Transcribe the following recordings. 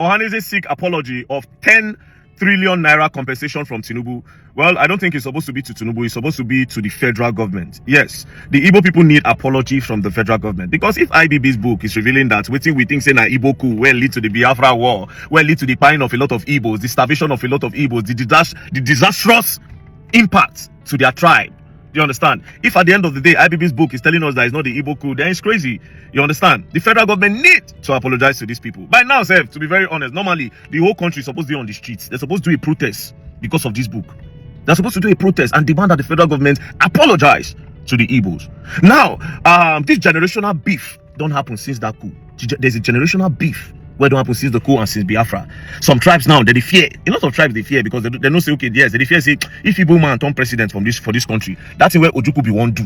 Ohanaeze seek apology of 10 trillion naira compensation from Tinubu. Well, I don't think it's supposed to be to Tinubu. It's supposed to be to the federal government. Yes, the Igbo people need apology from the federal government. Because if IBB's book is revealing that wetin we think say na Igbo coup will lead to the Biafra war, will lead to the dying of a lot of Igbos, the starvation of a lot of Igbos, the disastrous impact to their tribe. Do you understand? If at the end of the day, IBB's book is telling us that it's not the Igbo coup, then it's crazy. You understand? The federal government needs to apologize to these people. By now, to be very honest, normally, the whole country is supposed to be on the streets. They're supposed to do a protest because of this book. They're supposed to do a protest and demand that the federal government apologize to the Igbos. Now, this generational beef don't happen since that coup. There's a generational beef where don't happen since the coup and since Biafra. Some tribes now, they fear. A lot of tribes, they fear because they don't say, okay, yes, they fear, say, if Igbo man turn president for this country, that's where Ojukwu be one do.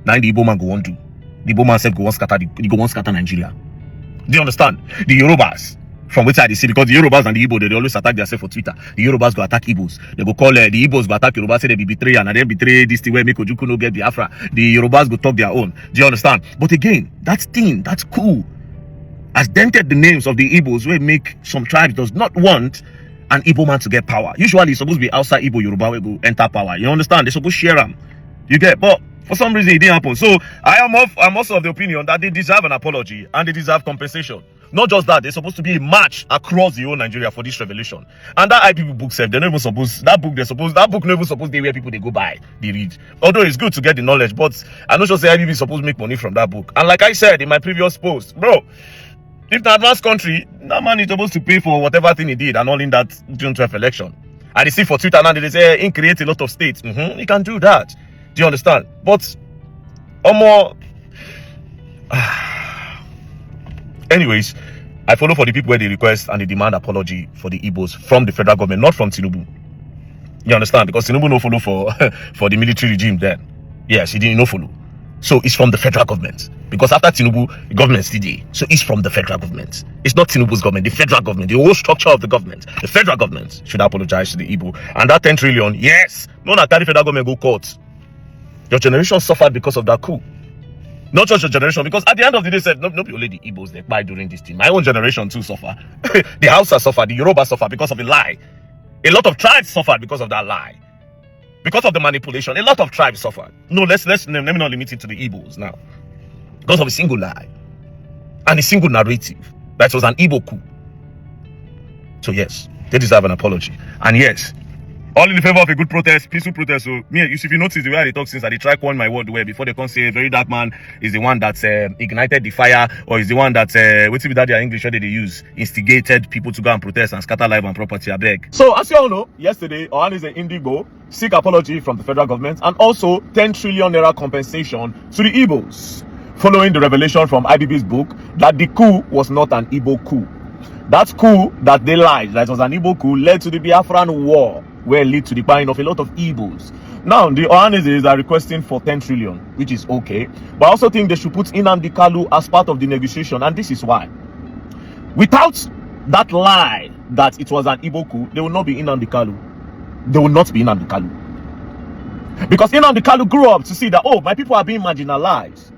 Now the Igbo man go one do. The Igbo man self go one scatter Nigeria. Do you understand? The Yorubas, from which side they see, because the Yorubas and the Igbo, they always attack themselves for Twitter. The Yorubas go attack Igbos. They go call the Igbos go attack Yorubas, say they be betrayal, and then betray this thing where make Ojukwu no get Biafra. The Yorubas go talk their own. Do you understand? But again, that's cool. Has dented the names of the Igbos where make some tribes does not want an Igbo man to get power. Usually it's supposed to be outside Igbo Yoruba will go enter power. You understand? They're supposed to share them. You get, but for some reason it didn't happen. So I'm also of the opinion that they deserve an apology and they deserve compensation. Not just that, they're supposed to be a match across the whole Nigeria for this revolution. And that IPP book said they're not even supposed that book not even supposed to be where people they go buy, they read. Although it's good to get the knowledge, but I'm not sure say IPP is supposed to make money from that book. And like I said in my previous post, bro, if the advanced country, that man is supposed to pay for whatever thing he did and all in that June 12th election. And they see for Twitter now, they say, he create a lot of states. He can do that. Do you understand? But, anyways, I follow for the people where they request and they demand apology for the Igbos from the federal government, not from Tinubu. You understand? Because Tinubu no follow for the military regime then. Yes, he didn't no follow. So it's from the federal government. Because after Tinubu, the government is today. So it's from the federal government. It's not Tinubu's government, the federal government, the whole structure of the government. The federal government should apologize to the Igbo. And that 10 trillion, yes, no na carry federal government go court. Your generation suffered because of that coup. Not just your generation, because at the end of the day, said no be only the Igbos that buy during this thing. My own generation too suffer. The Hausa suffered, the Yoruba suffered because of the lie. A lot of tribes suffered because of that lie. Because of the manipulation, a lot of tribes suffered. No, let me not limit it to the Igbos now. Because of a single lie and a single narrative that was an Igbo coup. So yes, they deserve an apology. And yes, all in favor of a good protest, peaceful protest. So me, if you notice the way I talk since I try coin my word where before they can say Verydarkman is the one that ignited the fire, or is the one that what's that their English word they use, instigated people to go and protest and scatter life and property. I beg. So as you all know, yesterday Ohanaeze Idi Igbos seek apology from the federal government and also 10 trillion naira compensation to the Igbos, following the revelation from IBB's book that the coup was not an Igbo coup. That coup that they lied that was an Igbo coup led to the Biafran war, where lead to the buying of a lot of Igbos. Now, the Ohanaeze are requesting for 10 trillion, which is okay. But I also think they should put Nnamdi Kanu as part of the negotiation, and this is why. Without that lie that it was an Igbo coup, there will not be Nnamdi Kanu. There will not be Nnamdi Kanu. Because Nnamdi Kanu grew up to see that, oh, my people are being marginalized.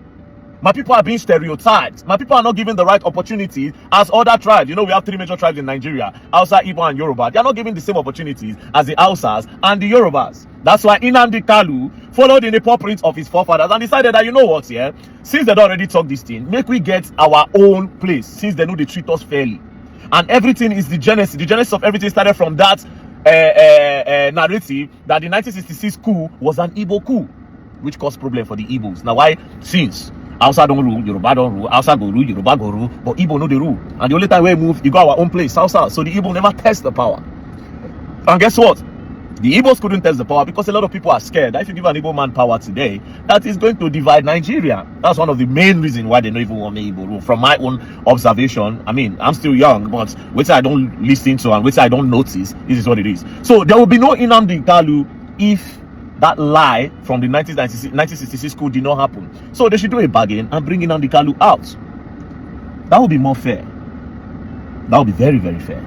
My people are being stereotyped. My people are not given the right opportunities as other tribes. You know, we have 3 major tribes in Nigeria: Hausa, Igbo, and Yoruba. They are not given the same opportunities as the Hausas and the Yorubas. That's why Nnamdi Kanu followed in the paw prints of his forefathers and decided that, you know what, yeah, since they already talk this thing, make we get our own place, since they know they treat us fairly. And everything is the genesis. The genesis of everything started from that narrative that the 1966 coup was an Igbo coup, which caused problem for the Igbos. Now, why? Since Hausa don't rule, Yoruba don't rule, Hausa go rule, Yoruba go rule, but Igbo know the rule. And the only time we move, you got our own place, Hausa. So the Igbo never test the power. And guess what? The Igbos couldn't test the power because a lot of people are scared that if you give an Igbo man power today, that is going to divide Nigeria. That's one of the main reasons why they don't even want me Igbo rule. From my own observation, I mean, I'm still young, but which I don't listen to and which I don't notice, this is what it is. So there will be no Nnamdi Kanu if that lie from the 1966 coup did not happen. So they should do a bargain and bring Nnamdi Kanu out. That would be more fair. That would be very, very fair.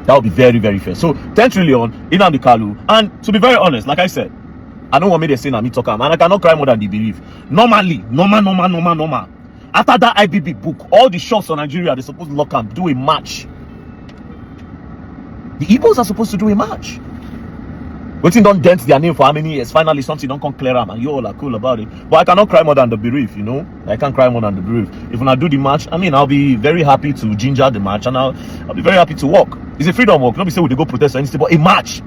That would be very, very fair. So 10 trillion Nnamdi Kanu. And to be very honest, like I said, I don't want me to say na me talk am, and I cannot cry more than they believe. Normally, normal. After that IBB book, all the shops on Nigeria, they're supposed to lock and do a march. The Igbos are supposed to do a march. Waiting don't dent their name for how many years? Finally, something don't come clear them, and you all are cool about it. But I cannot cry more than the bereaved, you know. I can't cry more than the bereaved. If when I do the march, I mean, I'll be very happy to ginger the march, and I'll be very happy to walk. It's a freedom walk. Not be say we go protest or anything, but a march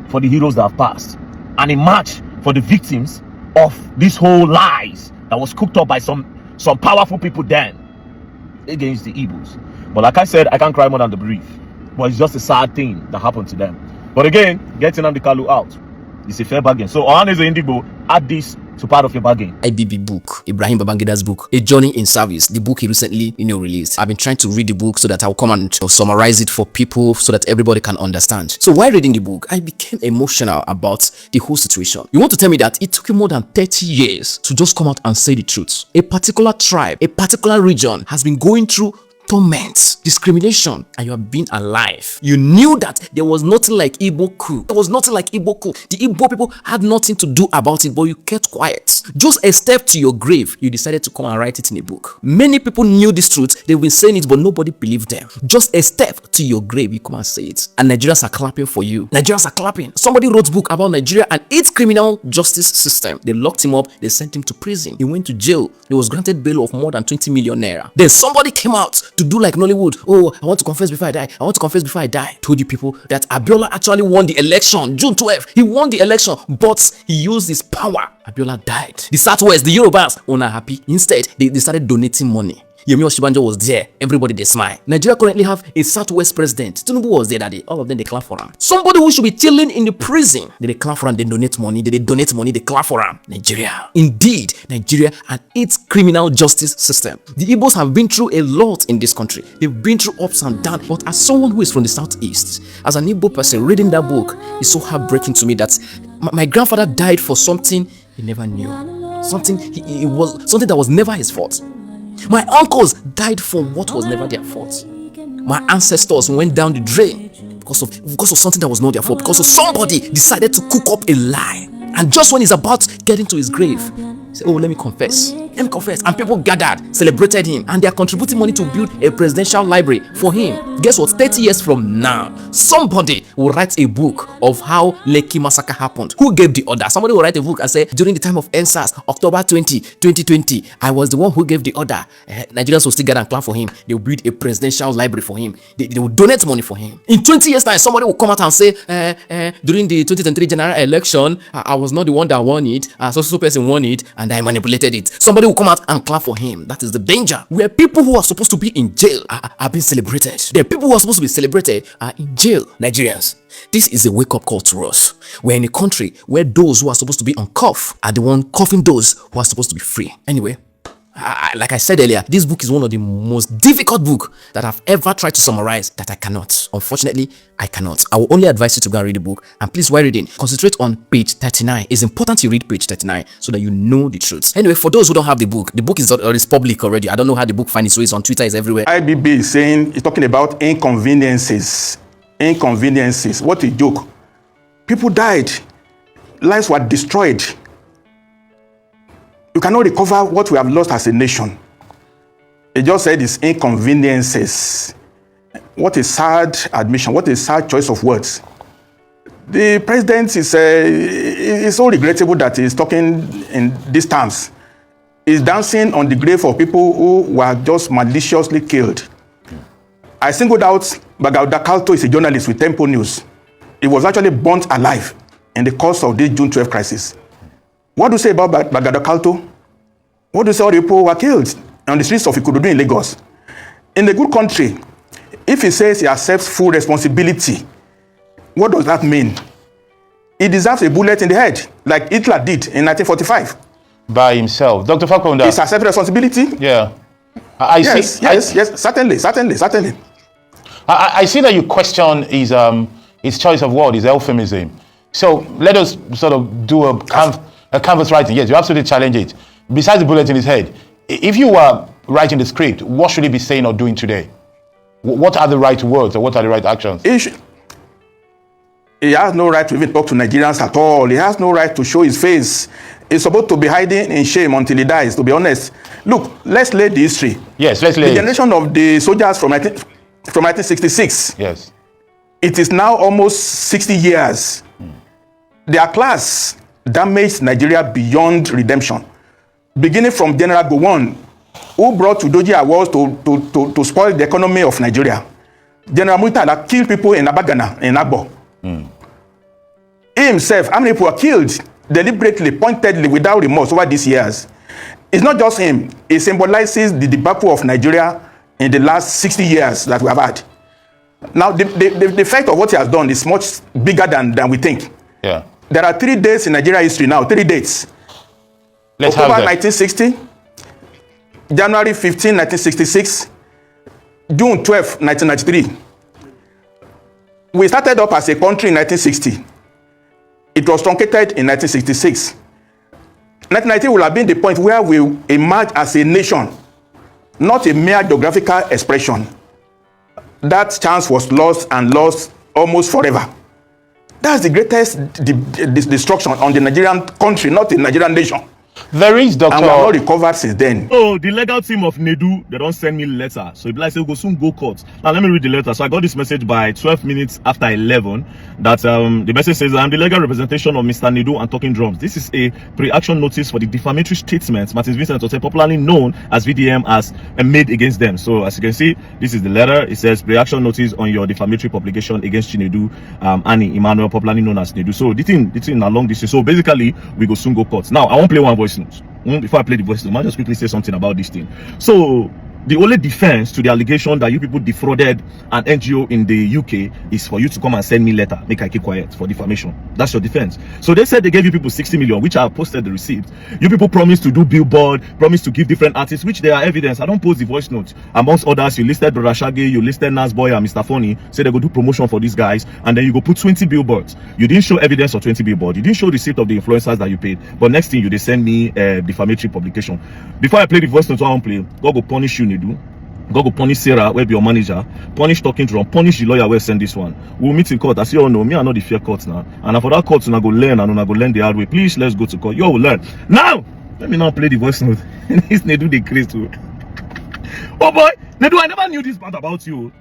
for the heroes that have passed, and a march for the victims of this whole lies that was cooked up by some powerful people then against the Igbos. But like I said, I can't cry more than the bereaved. But it's just a sad thing that happened to them. But again, getting Nnamdi Kanu out is a fair bargain. So Ohanaeze Indigbo, add this to part of your bargain. IBB book, Ibrahim Babangida's book, A Journey in Service, the book he recently released. I've been trying to read the book so that I'll come and summarize it for people so that everybody can understand. So while reading the book, I became emotional about the whole situation. You want to tell me that it took you more than 30 years to just come out and say the truth? A particular tribe, a particular region has been going through torment, discrimination, and you have been alive. You knew that there was nothing like Igbo coup. There was nothing like Igbo coup. The Igbo people had nothing to do about it, but you kept quiet. Just a step to your grave, you decided to come and write it in a book. Many people knew this truth. They've been saying it, but nobody believed them. Just a step to your grave, you come and say it. And Nigerians are clapping for you. Nigerians are clapping. Somebody wrote a book about Nigeria and its criminal justice system. They locked him up. They sent him to prison. He went to jail. He was granted bail of more than 20 million naira. Then somebody came out to do like Nollywood. Oh, I want to confess before I die. I want to confess before I die. Told you people that Abiola actually won the election. June 12th. He won the election, but he used his power. Abiola died. The Southwest, the Yorubas, were not happy. Instead, they started donating money. Yemi Oshibanjo was there. Everybody, they smile. Nigeria currently have a Southwest president. Tinubu was there that day. All of them, they clap for him. Somebody who should be chilling in the prison. They clap for him. They donate money. They donate money. They clap for him. Nigeria. Indeed, Nigeria and its criminal justice system. The Igbos have been through a lot in this country. They've been through ups and downs. But as someone who is from the Southeast, as an Igbo person reading that book, it's so heartbreaking to me that my grandfather died for something he never knew. Something something that was never his fault. My uncles died for what was never their fault. My ancestors went down the drain because of something that was not their fault, because of somebody decided to cook up a lie. And just when he's about getting to his grave, he said, oh, let me confess. Let me confess. And people gathered, celebrated him, and they are contributing money to build a presidential library for him. Guess what? 30 years from now, somebody will write a book of how Lekki massacre happened. Who gave the order? Somebody will write a book and say, during the time of NSAS, October 2020, I was the one who gave the order. Nigerians will still gather and clap for him. They will build a presidential library for him. They will donate money for him. In 20 years' time, somebody will come out and say, during the 2023 general election, I was not the one that won it. So person won it, and I manipulated it. Somebody will come out and clap for him. That is the danger. Where people who are supposed to be in jail are being celebrated. The people who are supposed to be celebrated are in jail. Nigerians, this is a wake-up call to us. We're in a country where those who are supposed to be on cuff are the one cuffing those who are supposed to be free. Anyway, like I said earlier, this book is one of the most difficult books that I've ever tried to summarize that I cannot. Unfortunately, I cannot. I will only advise you to go and read the book. And please, while reading, concentrate on page 39. It's important you read page 39 so that you know the truth. Anyway, for those who don't have the book is public already. I don't know how the book finds its way. It's on Twitter, it's everywhere. IBB is saying, he's talking about inconveniences. Inconveniences. What a joke. People died. Lives were destroyed. You cannot recover what we have lost as a nation. He just said it's inconveniences. What a sad admission. What a sad choice of words. The president is so regrettable that he's talking in these terms. He's dancing on the grave of people who were just maliciously killed. I singled out Bagauda Kalto is a journalist with Tempo News. He was actually burnt alive in the course of this June 12 crisis. What do you say about Bagauda Kalto? What do you say all the people who were killed on the streets of Ikododu in Lagos? In the good country, if he says he accepts full responsibility, what does that mean? He deserves a bullet in the head, like Hitler did in 1945. By himself. Dr. Falconda. He's accepted responsibility? Yeah. Yes, certainly. I see that you question his choice of word, his euphemism. So let us sort of do a canvas writing. Yes, you absolutely challenge it. Besides the bullet in his head, if you were writing the script, what should he be saying or doing today? What are the right words or what are the right actions? He has no right to even talk to Nigerians at all. He has no right to show his face is supposed to be hiding in shame until he dies, to be honest. Look, let's lay the history. Yes, let's lay the it. generation of the soldiers from 1966. Yes. It is now almost 60 years. Their class damaged Nigeria beyond redemption. Beginning from General Gowon, who brought Udoji Awards to spoil the economy of Nigeria. General Murtala killed people in Abagana, in Agbo. He himself, how many people were killed deliberately, pointedly, without remorse over these years? It's not just him. It symbolizes the debacle of Nigeria in the last 60 years that we have had. Now, the effect of what he has done is much bigger than we think. Yeah. There are 3 dates in Nigeria history now, 3 dates. Let's October have that. 1960, January 15, 1966, June 12, 1993. We started up as a country in 1960. It was truncated in 1966. 1990 will have been the point where we emerge as a nation, not a mere geographical expression. That chance was lost and lost almost forever. That's the greatest destruction on the Nigerian country, not the Nigerian nation. There is, Doctor. And we have not recovered since then. Oh, the legal team of Nedu, they don't send me letter. So if like say, go soon go court. Now let me read the letter. So I got this message by 12 minutes after 11 that the message says, I'm the legal representation of Mr. Nedu and Talking Drums. This is a pre-action notice for the defamatory statements Martin Vincent Ote, popularly known as VDM, as made against them. So as you can see, this is the letter. It says pre-action notice on your defamatory publication against Chinedu, Annie Emmanuel, popularly known as Nedu. So the thing along this. So basically, we go soon go court. Now I won't play one voice note. Before I play the voice note, I'll just quickly say something about this thing. So the only defense to the allegation that you people defrauded an NGO in the UK is for you to come and send me letter, make I keep quiet, for defamation. That's your defense. So they said they gave you people 60 million, which I have posted the receipt. You people promised to do billboard, promised to give different artists, which there are evidence. I don't post the voice note. Amongst others, you listed Brother Shaggy, you listed Nasboy and Mr. Funny, say they go do promotion for these guys, and then you go put 20 billboards. You didn't show evidence of 20 billboards. You didn't show receipt of the influencers that you paid. But next thing, they send me a defamatory publication. Before I play the voice note, I won't play. God go punish you, Nedu. God go punish Sarah, where be your manager, punish Talking Drum, punish the lawyer where send this one. We'll meet in court. As you all know, me I know the fear court now. And for that court, I go learn and I go learn the hard way. Please, let's go to court. You all will learn. Now, let me now play the voice note. This Nedu the craze too. Oh boy, Nedu, I never knew this part about you.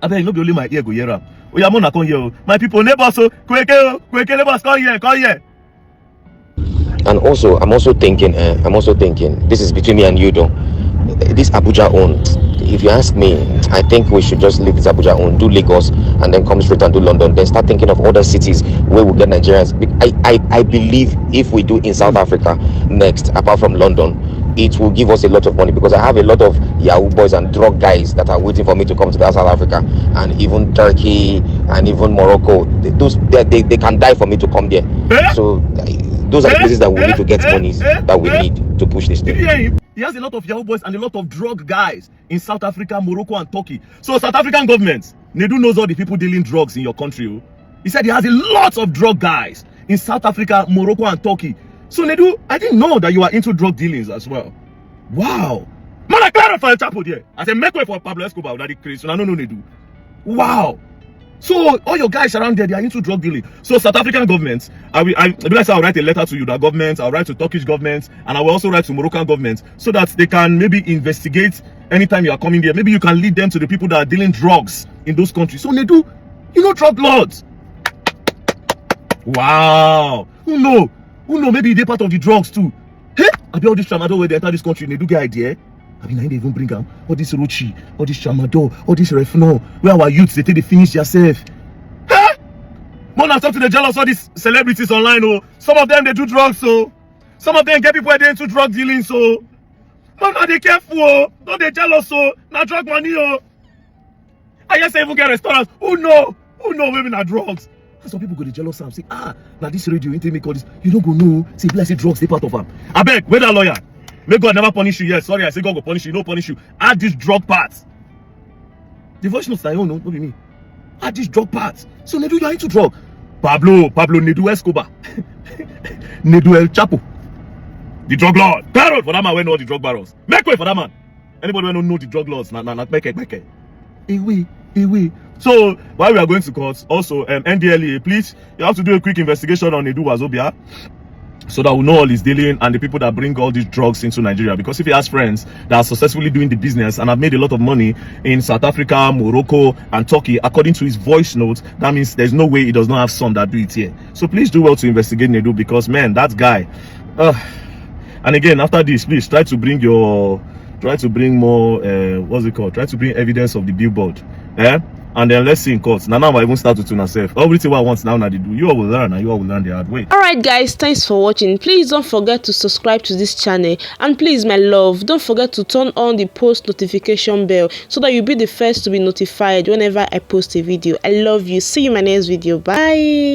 I bet you know be only my ear go hear up. Oh yeah, Mona come here. My people, neighbors, so quick neighbors, come here, come here. And also, I'm also thinking, this is between me and you though. This Abuja owned. If you ask me, I think we should just leave this Abuja owned, do Lagos, and then come straight and do London. Then start thinking of other cities where we get Nigerians. I believe if we do in South Africa next, apart from London, it will give us a lot of money, because I have a lot of Yahoo boys and drug guys that are waiting for me to come to South Africa, and even Turkey and even Morocco. They can die for me to come there. So those are the places that we need to get monies that we need to push this thing. He has a lot of Yahoo boys and a lot of drug guys in South Africa, Morocco, and Turkey. So South African government, Nedu knows all the people dealing drugs in your country. Oh. He said he has a lot of drug guys in South Africa, Morocco, and Turkey. So Nedu, I didn't know that you are into drug dealings as well. Wow. Man, I clarify a chapo there. I said, make way for Pablo Escobar, that is crazy. So I don't know Nedu. Wow. So all your guys around there, they are into drug dealing. So South African government, I'll write a letter to you, that government, I'll write to Turkish government, and I will also write to Moroccan government, so that they can maybe investigate anytime you are coming there. Maybe you can lead them to the people that are dealing drugs in those countries. So Nedu, you know drug lords. Wow. Who know? Maybe they're part of the drugs too. Hey, I be all this tramadol where they enter this country, Nedu get idea. I mean, I didn't even bring them all this Rochi, all this Tramadol, all this Refno, where our youths they take they finish yourself. Huh? Man, I talk to the jealous all these celebrities online. Oh, some of them they do drugs, so some of them get people they into drug dealing. So, man, now they careful. Oh, not they jealous. So, now drug money. Oh, I guess they even get restaurants. Who know, maybe not drugs. And some people go to jealous and say, now this radio ain't make all this. You don't go know. See, bless it, drugs they part of them. I beg, where that lawyer? May God never punish you. Yes, sorry, I say God will punish you. No punish you. Add this drug part. The voice notes I don't know, not be me. Add this drug part. So Nedu, you are into drug. Pablo Nedu Escobar. Nedu El Chapo. The drug lord. Parrot for that man, we know the drug barrels. Make way for that man. Anybody who don't know the drug lords, make away. So while we are going to court, also NDLEA, please, you have to do a quick investigation on Nedu Wazobia. so that we know all he's dealing and the people that bring all these drugs into Nigeria. Because if he has friends that are successfully doing the business and have made a lot of money in South Africa, Morocco, and Turkey, according to his voice notes, that means there's no way he does not have some that do it here. So please do well to investigate Nedu, because man, that guy. And again, after this, please try to bring more what's it called? Try to bring evidence of the billboard. And then let's see in court. Now I won't start to tune myself. Everything what I want now they do. You all will learn, and you all will learn the hard way. Alright guys, thanks for watching. Please don't forget to subscribe to this channel, and please my love, don't forget to turn on the post notification bell so that you'll be the first to be notified whenever I post a video. I love you. See you in my next video. Bye.